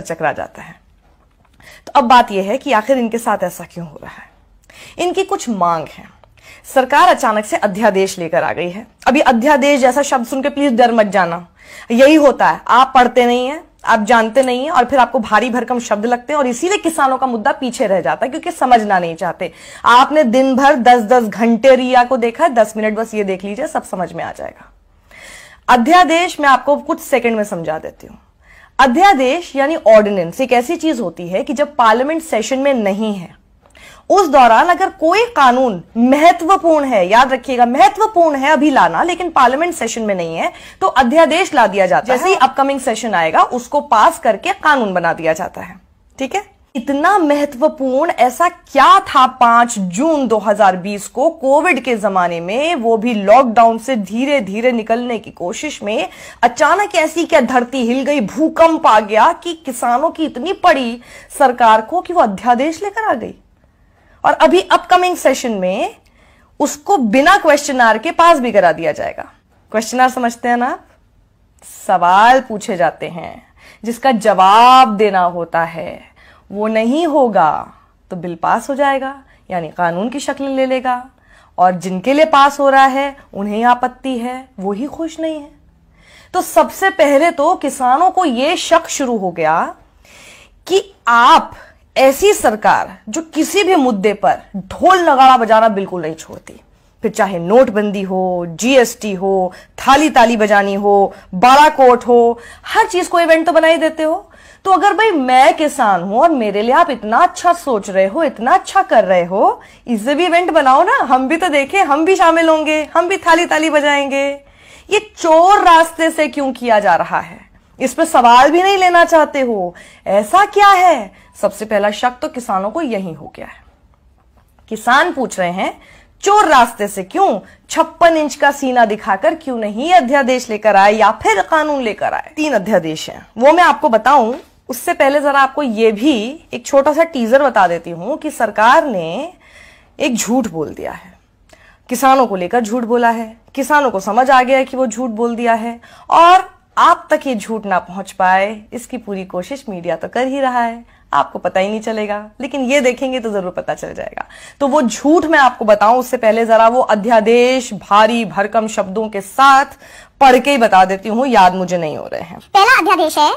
चकरा जाता है। तो अब बात यह है कि आखिर इनके साथ ऐसा क्यों हो रहा है। इनकी कुछ मांग है। सरकार अचानक से अध्यादेश लेकर आ गई है। अभी अध्यादेश जैसा शब्द सुन के प्लीज डर मत जाना, यही होता है, आप पढ़ते नहीं है, आप जानते नहीं है और फिर आपको भारी भरकम शब्द लगते हैं और इसीलिए किसानों का मुद्दा पीछे रह जाता है क्योंकि समझना नहीं चाहते। आपने दिन भर 10-10 घंटे रिया को देखा है, 10 मिनट बस ये देख लीजिए, सब समझ में आ जाएगा। अध्यादेश मैं आपको कुछ सेकंड में समझा देती हूं। अध्यादेश यानी ऑर्डिनेंस एक ऐसी चीज होती है कि जब पार्लियामेंट सेशन में नहीं है उस दौरान अगर कोई कानून महत्वपूर्ण है, याद रखिएगा महत्वपूर्ण है अभी लाना, लेकिन पार्लियामेंट सेशन में नहीं है तो अध्यादेश ला दिया जाता है। जैसे ही अपकमिंग सेशन आएगा उसको पास करके कानून बना दिया जाता है। ठीक है, इतना महत्वपूर्ण ऐसा क्या था 5 जून 2020 को कोविड के जमाने में, वो भी लॉकडाउन से धीरे धीरे निकलने की कोशिश में अचानक ऐसी क्या धरती हिल गई, भूकंप आ गया कि किसानों की इतनी पड़ी सरकार को कि वो अध्यादेश लेकर आ गई। और अभी अपकमिंग सेशन में उसको बिना क्वेश्चन आर के पास भी करा दिया जाएगा। क्वेश्चन आर समझते हैं ना, सवाल पूछे जाते हैं जिसका जवाब देना होता है, वो नहीं होगा तो बिल पास हो जाएगा यानी कानून की शक्ल ले लेगा और जिनके लिए पास हो रहा है उन्हें आपत्ति है, वो ही खुश नहीं है। तो सबसे पहले तो किसानों को यह शक शुरू हो गया कि आप ऐसी सरकार जो किसी भी मुद्दे पर ढोल नगाड़ा बजाना बिल्कुल नहीं छोड़ती, फिर चाहे नोटबंदी हो, जीएसटी हो, थाली ताली बजानी हो, बालाकोट हो, हर चीज को इवेंट तो बना ही देते हो। तो अगर भाई मैं किसान हूं और मेरे लिए आप इतना अच्छा सोच रहे हो, इतना अच्छा कर रहे हो, इससे भी इवेंट बनाओ ना, हम भी तो देखें, हम भी शामिल होंगे, हम भी थाली ताली बजाएंगे। ये चोर रास्ते से क्यों किया जा रहा है, इस पर सवाल भी नहीं लेना चाहते हो, ऐसा क्या है? सबसे पहला शक तो किसानों को यही हो गया है। किसान पूछ रहे हैं चोर रास्ते से क्यों, 56 इंच का सीना दिखाकर क्यों नहीं अध्यादेश लेकर आए या फिर कानून लेकर आए। 3 अध्यादेश हैं, वो मैं आपको बताऊं उससे पहले जरा आपको ये भी एक छोटा सा टीजर बता देती हूं कि सरकार ने एक झूठ बोल दिया है, किसानों को लेकर झूठ बोला है, किसानों को समझ आ गया है कि वो झूठ बोल दिया है और आप तक ये झूठ ना पहुंच पाए इसकी पूरी कोशिश मीडिया तो कर ही रहा है, आपको पता ही नहीं चलेगा, लेकिन ये देखेंगे तो जरूर पता चल जाएगा। तो वो झूठ मैं आपको बताऊं उससे पहले जरा वो अध्यादेश भारी भरकम शब्दों के साथ पढ़ के ही बता देती हूँ, याद मुझे नहीं हो रहे हैं। पहला अध्यादेश है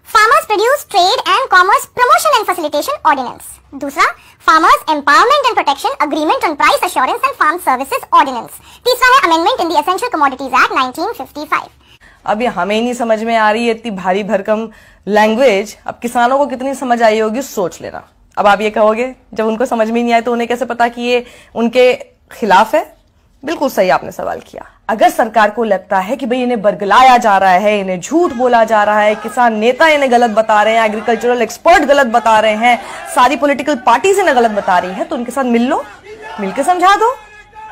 farmers produce trade and commerce promotion and facilitation ordinance. दूसरा farmers empowerment and protection agreement on price assurance and farm services ordinance. तीसरा है amendment in the essential commodities act 1955। अब ये हमें ही नहीं समझ में आ रही है इतनी भारी भरकम लैंग्वेज, अब किसानों को कितनी समझ आई होगी सोच लेना। अब आप ये कहोगे जब उनको समझ में नहीं आए तो उन्हें कैसे पता कि ये उनके खिलाफ है? बिल्कुल सही आपने सवाल किया। अगर सरकार को लगता है कि भाई इन्हें बरगलाया जा रहा है, इन्हें झूठ बोला जा रहा है, किसान नेता इन्हें गलत बता रहे हैं, एग्रीकल्चरल एक्सपर्ट गलत बता रहे हैं, सारी पॉलिटिकल पार्टीज इन्हें गलत बता रही है, तो उनके साथ मिल लो, मिलकर समझा दो,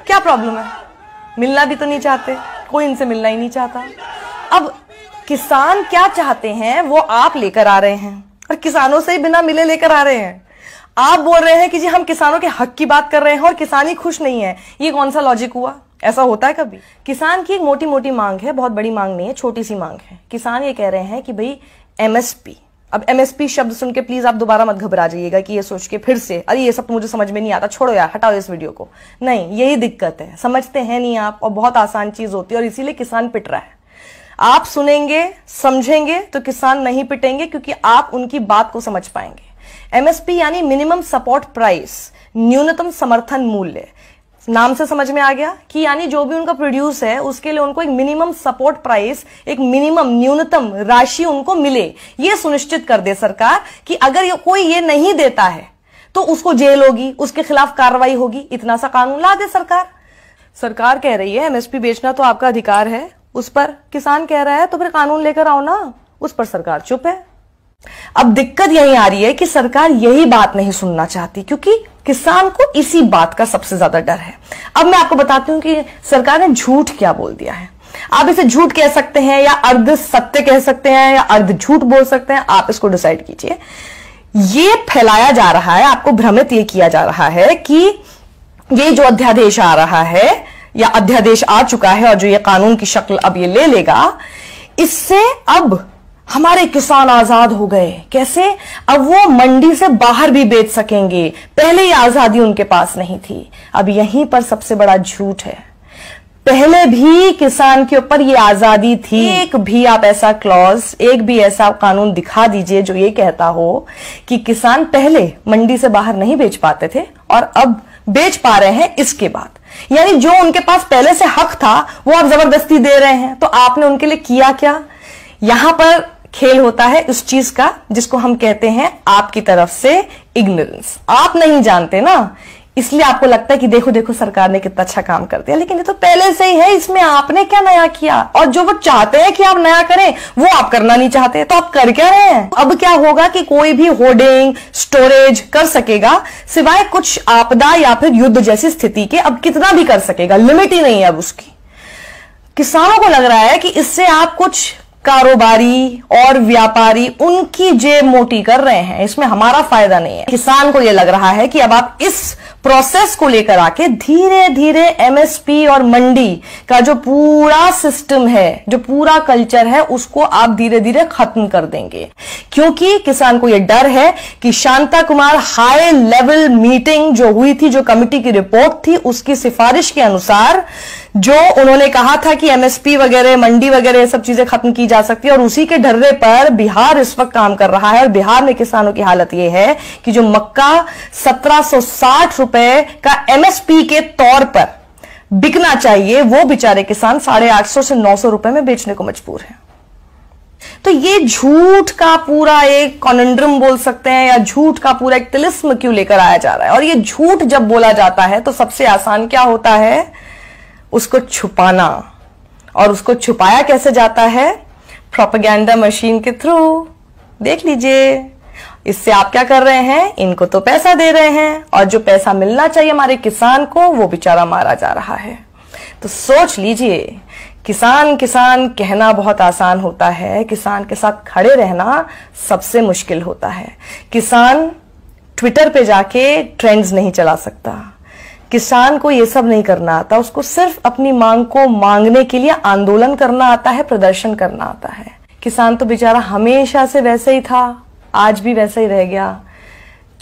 क्या प्रॉब्लम है? मिलना भी तो नहीं चाहते, कोई इनसे मिलना ही नहीं चाहता। अब किसान क्या चाहते हैं वो आप लेकर आ रहे हैं और किसानों से ही बिना मिले लेकर आ रहे हैं। आप बोल रहे हैं कि जी हम किसानों के हक की बात कर रहे हैं और किसान ही खुश नहीं है, ये कौन सा लॉजिक हुआ? ऐसा होता है कभी? किसान की एक मोटी मोटी मांग है, बहुत बड़ी मांग नहीं है, छोटी सी मांग है। किसान ये कह रहे हैं कि भाई एमएसपी, अब एमएसपी शब्द सुन के प्लीज आप दोबारा मत घबरा जाइएगा कि ये सोच के फिर से अरे ये सब तो मुझे समझ में नहीं आता, छोड़ो यार, हटाओ इस वीडियो को। नहीं, यही दिक्कत है, समझते हैं नहीं आप और बहुत आसान चीज होती है और इसीलिए किसान पिट रहा है। आप सुनेंगे समझेंगे तो किसान नहीं पिटेंगे क्योंकि आप उनकी बात को समझ पाएंगे। एमएसपी यानी मिनिमम सपोर्ट प्राइस, न्यूनतम समर्थन मूल्य, नाम से समझ में आ गया कि यानी जो भी उनका प्रोड्यूस है उसके लिए उनको एक मिनिमम सपोर्ट प्राइस, एक मिनिमम न्यूनतम राशि उनको मिले। यह सुनिश्चित कर दे सरकार कि अगर कोई ये नहीं देता है तो उसको जेल होगी, उसके खिलाफ कार्रवाई होगी। इतना सा कानून ला दे सरकार। सरकार कह रही है एमएसपी बेचना तो आपका अधिकार है, उस पर किसान कह रहा है तो फिर कानून लेकर आओ ना, उस पर सरकार चुप है। अब दिक्कत यही आ रही है कि सरकार यही बात नहीं सुनना चाहती क्योंकि किसान को इसी बात का सबसे ज्यादा डर है। अब मैं आपको बताती हूं कि सरकार ने झूठ क्या बोल दिया है। आप इसे झूठ कह सकते हैं या अर्ध सत्य कह सकते हैं या अर्ध झूठ बोल सकते हैं, आप इसको डिसाइड कीजिए। ये फैलाया जा रहा है, आपको भ्रमित ये किया जा रहा है कि ये जो अध्यादेश आ रहा है या अध्यादेश आ चुका है और जो ये कानून की शक्ल अब ये ले लेगा, इससे अब हमारे किसान आजाद हो गए। कैसे? अब वो मंडी से बाहर भी बेच सकेंगे। पहले ये आजादी उनके पास नहीं थी। अब यहीं पर सबसे बड़ा झूठ है, पहले भी किसान के ऊपर ये आजादी थी। एक भी आप ऐसा क्लॉज, एक भी ऐसा कानून दिखा दीजिए जो ये कहता हो कि किसान पहले मंडी से बाहर नहीं बेच पाते थे और अब बेच पा रहे हैं इसके बाद। यानी जो उनके पास पहले से हक था वो आप जबरदस्ती दे रहे हैं। तो आपने उनके लिए किया क्या? यहां पर खेल होता है उस चीज का जिसको हम कहते हैं आपकी तरफ से इग्नोरेंस। आप नहीं जानते ना, इसलिए आपको लगता है कि देखो देखो सरकार ने कितना अच्छा काम कर दिया, लेकिन ये तो पहले से ही है, इसमें आपने क्या नया किया? और जो वो चाहते हैं कि आप नया करें वो आप करना नहीं चाहते, तो आप कर क्या रहे हैं? अब क्या होगा कि कोई भी होर्डिंग स्टोरेज कर सकेगा सिवाय कुछ आपदा या फिर युद्ध जैसी स्थिति के। अब कितना भी कर सकेगा, लिमिट ही नहीं है अब उसकी। किसानों को लग रहा है कि इससे आप कुछ कारोबारी और व्यापारी उनकी जेब मोटी कर रहे हैं, इसमें हमारा फायदा नहीं है। किसान को यह लग रहा है कि अब आप इस प्रोसेस को लेकर आके धीरे धीरे एमएसपी और मंडी का जो पूरा सिस्टम है, जो पूरा कल्चर है, उसको आप धीरे धीरे खत्म कर देंगे। क्योंकि किसान को यह डर है कि Shanta Kumar high level meeting जो हुई थी, जो कमिटी की रिपोर्ट थी, उसकी सिफारिश के अनुसार जो उन्होंने कहा था कि एमएसपी वगैरह, मंडी वगैरह, सब चीजें खत्म की जा सकती है, और उसी के ढर्रे पर बिहार इस वक्त काम कर रहा है। और बिहार में किसानों की हालत यह है कि जो मक्का 1760 रुपए का एमएसपी के तौर पर बिकना चाहिए, वो बेचारे किसान 850 से 900 रुपए में बेचने को मजबूर हैं। तो ये झूठ का पूरा एक कॉन्ड्रम बोल सकते हैं, या झूठ का पूरा एक तिलिस्म क्यों लेकर आया जा रहा है? और ये झूठ जब बोला जाता है तो सबसे आसान क्या होता है? उसको छुपाना। और उसको छुपाया कैसे जाता है? प्रोपेगेंडा मशीन के थ्रू। देख लीजिए, इससे आप क्या कर रहे हैं? इनको तो पैसा दे रहे हैं, और जो पैसा मिलना चाहिए हमारे किसान को, वो बेचारा मारा जा रहा है। तो सोच लीजिए, किसान किसान कहना बहुत आसान होता है, किसान के साथ खड़े रहना सबसे मुश्किल होता है। किसान ट्विटर पे जाके ट्रेंड्स नहीं चला सकता, किसान को ये सब नहीं करना आता, उसको सिर्फ अपनी मांग को मांगने के लिए आंदोलन करना आता है, प्रदर्शन करना आता है। किसान तो बेचारा हमेशा से वैसे ही था, आज भी वैसे ही रह गया।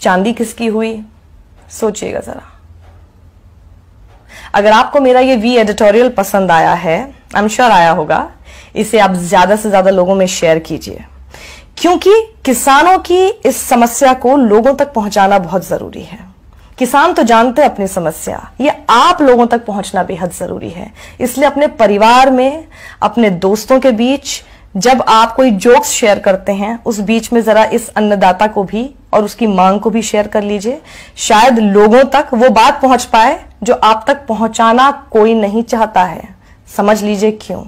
चांदी किसकी हुई? सोचिएगा जरा। अगर आपको मेरा ये वी एडिटोरियल पसंद आया है, आई एम श्योर आया होगा, इसे आप ज्यादा से ज्यादा लोगों में शेयर कीजिए, क्योंकि किसानों की इस समस्या को लोगों तक पहुंचाना बहुत जरूरी है। किसान तो जानते हैं अपनी समस्या, ये आप लोगों तक पहुंचना बेहद जरूरी है। इसलिए अपने परिवार में, अपने दोस्तों के बीच जब आप कोई जोक्स शेयर करते हैं, उस बीच में जरा इस अन्नदाता को भी और उसकी मांग को भी शेयर कर लीजिए। शायद लोगों तक वो बात पहुंच पाए जो आप तक पहुंचाना कोई नहीं चाहता है। समझ लीजिए क्यों।